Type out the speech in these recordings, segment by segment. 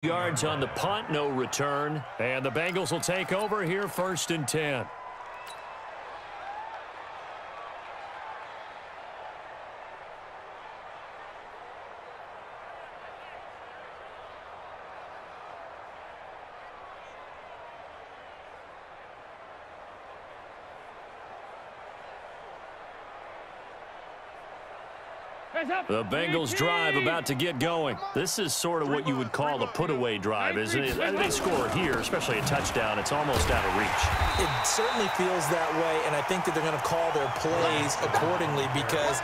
Yards on the punt, no return. And the Bengals will take over here, 1st and 10. The Bengals drive about to get going. This is sort of what you would call a put-away drive, isn't it? They score here, especially a touchdown. It's almost out of reach. It certainly feels that way, and I think that they're going to call their plays accordingly because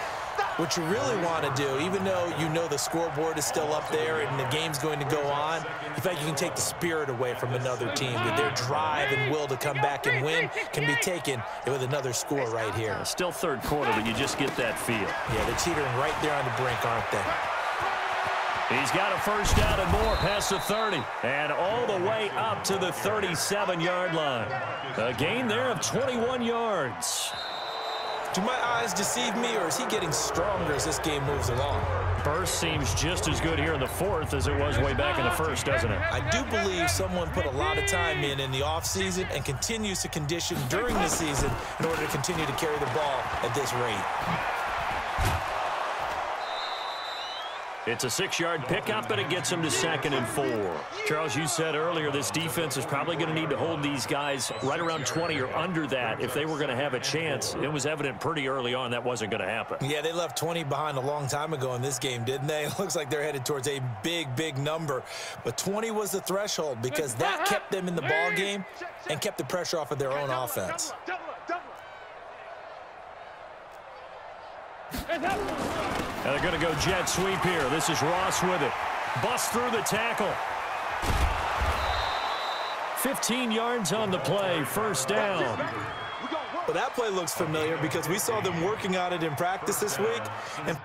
what you really want to do, even though you know the scoreboard is still up there and the game's going to go on, in fact, you can take the spirit away from another team. That their drive and will to come back and win can be taken with another score right here. Still 3rd quarter, but you just get that feel. Yeah, they're teetering right there on the brink, aren't they? He's got a 1st down and more past the 30 and all the way up to the 37-yard line. A gain there of 21 yards. Do my eyes deceive me, or is he getting stronger as this game moves along? Burst seems just as good here in the 4th as it was way back in the 1st, doesn't it? I do believe someone put a lot of time in the offseason and continues to condition during the season in order to continue to carry the ball at this rate. It's a 6-yard pickup, and it gets him to 2nd and 4. Charles, you said earlier this defense is probably going to need to hold these guys right around 20 or under that if they were going to have a chance. It was evident pretty early on that wasn't going to happen. Yeah, they left 20 behind a long time ago in this game, didn't they? It looks like they're headed towards a big, big number. But 20 was the threshold because that kept them in the ball game and kept the pressure off of their own offense. And they're going to go jet sweep here. This is Ross with it. Bust through the tackle. 15 yards on the play, 1st down. Well, that play looks familiar because we saw them working on it in practice this week. And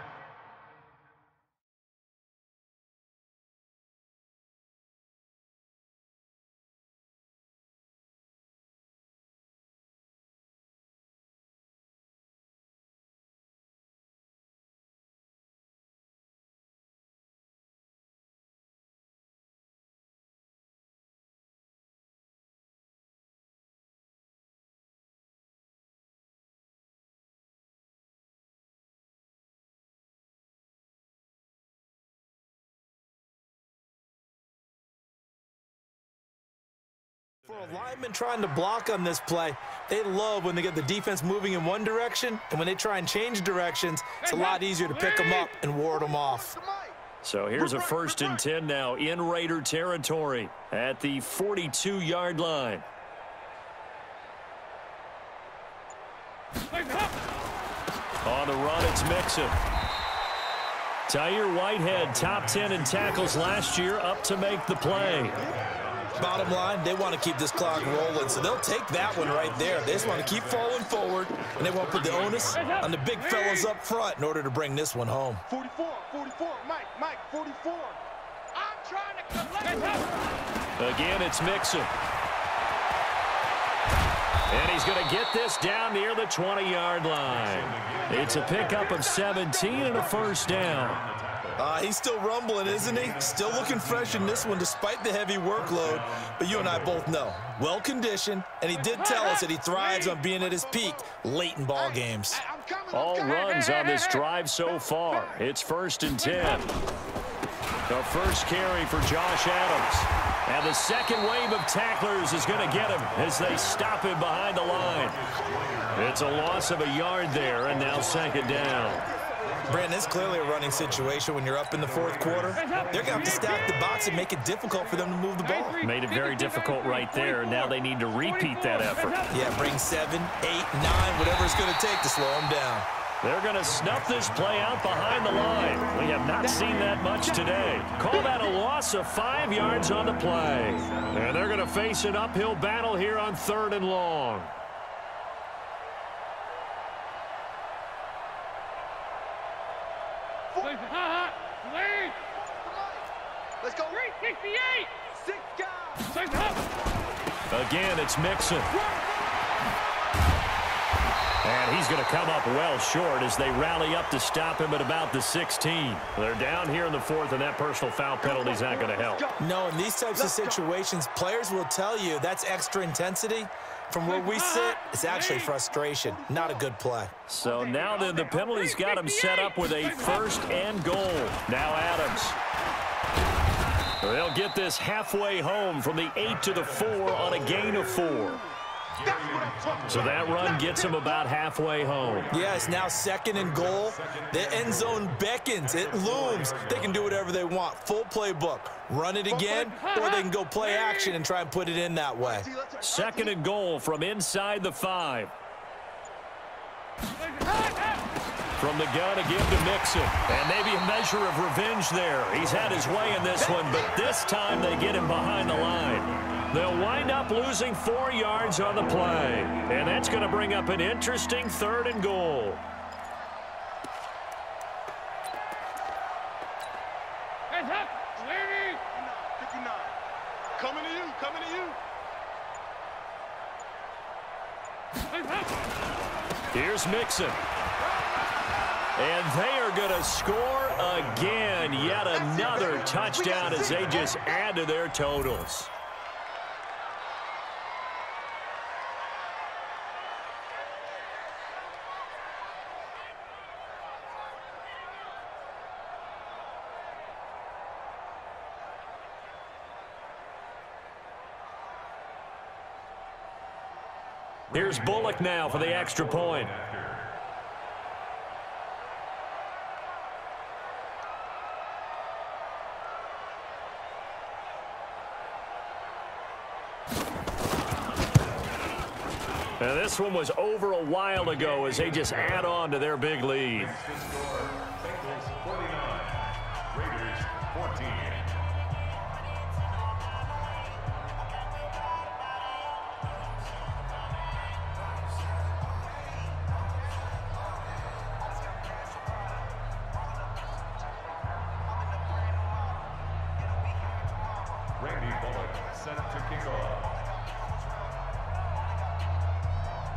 for a lineman trying to block on this play, they love when they get the defense moving in one direction, and when they try and change directions, it's a lot easier to pick them up and ward them off. So here's a 1st and 10 now in Raider territory at the 42-yard line. On the run, it's Mixon. Tyre Whitehead, top 10 in tackles last year, up to make the play. Bottom line, they want to keep this clock rolling, so they'll take that one right there. They just want to keep falling forward, and they want to put the onus on the big fellas up front in order to bring this one home. 44, Mike, 44. I'm trying to collect. Again, it's Mixon. And he's going to get this down near the 20-yard line. It's a pickup of 17 and a 1st down. He's still rumbling, isn't he? Still looking fresh in this one despite the heavy workload. But you and I both know, well-conditioned, and he did tell us that he thrives on being at his peak late in ball games. All runs on this drive so far. It's 1st and 10. The first carry for Josh Adams. And the second wave of tacklers is going to get him as they stop him behind the line. It's a loss of a yard there, and now 2nd down. Brandon, it's clearly a running situation when you're up in the 4th quarter. They're going to have to stack the box and make it difficult for them to move the ball. Made it very difficult right there. Now they need to repeat that effort. Yeah, bring 7, 8, 9, whatever it's going to take to slow them down. They're going to snuff this play out behind the line. We have not seen that much today. Call that a loss of 5 yards on the play. And they're going to face an uphill battle here on 3rd and long. Let's go. 368. 6 guys. Again, it's Mixon. And And he's going to come up well short as they rally up to stop him at about the 16. They're down here in the fourth, and that personal foul penalty is not going to help. No, in these types of situations, players will tell you that's extra intensity. From where we sit, it's actually frustration. Not a good play. So now then, the penalty's got him set up with a first and goal. Now Adams. They'll get this halfway home from the 8 to the 4 on a gain of 4. So that run gets him about halfway home. Yeah, it's now second and goal. The end zone beckons. It looms. They can do whatever they want. Full playbook. Run it again, or they can go play action and try and put it in that way. Second and goal from inside the 5. From the gun again to Mixon. And maybe a measure of revenge there. He's had his way in this one, but this time they get him behind the line. They'll wind up losing 4 yards on the play. And that's going to bring up an interesting third and goal. Hands up, lady. 59. Coming to you, coming to you. Here's Mixon. And they are going to score again. Yet another touchdown as they just add to their totals. Here's Bullock now for the extra point. And this one was over a while ago as they just add on to their big lead.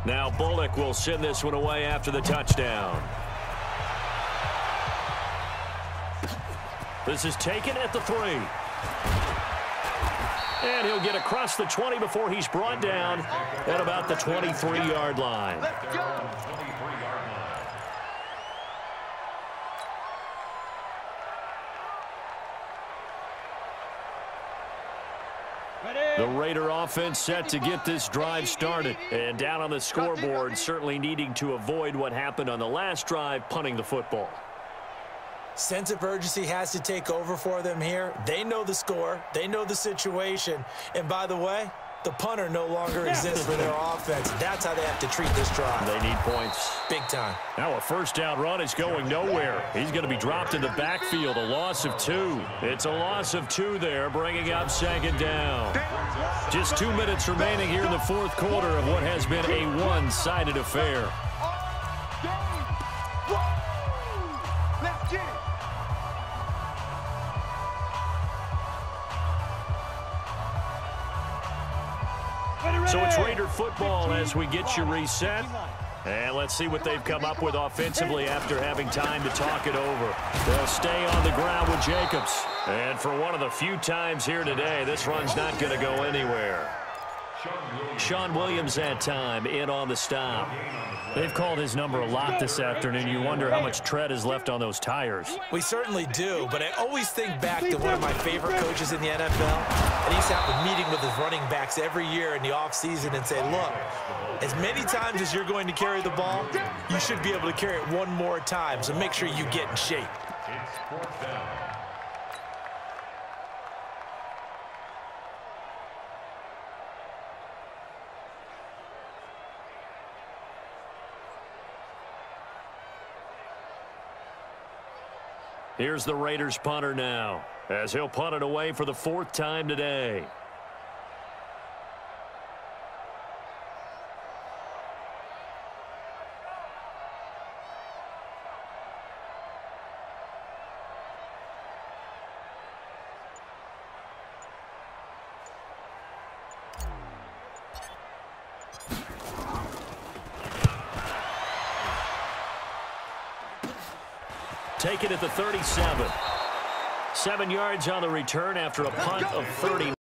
Now Bullock will send this one away after the touchdown. This is taken at the 3. And he'll get across the 20 before he's brought down at about the 23-yard line. The Raider offense set to get this drive started. And down on the scoreboard, certainly needing to avoid what happened on the last drive, punting the football. Sense of urgency has to take over for them here. They know the score. They know the situation. And by the way, the punter no longer exists for their offense. That's how they have to treat this drive. They need points. Big time. Now a first down run is going nowhere. He's going to be dropped in the backfield, a loss of 2. It's a loss of 2 there, bringing up second down. Just 2 minutes remaining here in the fourth quarter of what has been a one-sided affair. Let's get it. So it's Raider football as we get you reset. And let's see what they've come up with offensively after having time to talk it over. They'll stay on the ground with Jacobs. And for one of the few times here today, this run's not going to go anywhere. Sean Williams that time in on the stop. They've called his number a lot this afternoon. You wonder how much tread is left on those tires. We certainly do, but I always think back to one of my favorite coaches in the NFL. And he used to have a meeting with his running backs every year in the offseason and say, look, as many times as you're going to carry the ball, you should be able to carry it one more time, so make sure you get in shape. Here's the Raiders punter now, as he'll punt it away for the 4th time today. Take it at the 37. 7 yards on the return after a punt of 30.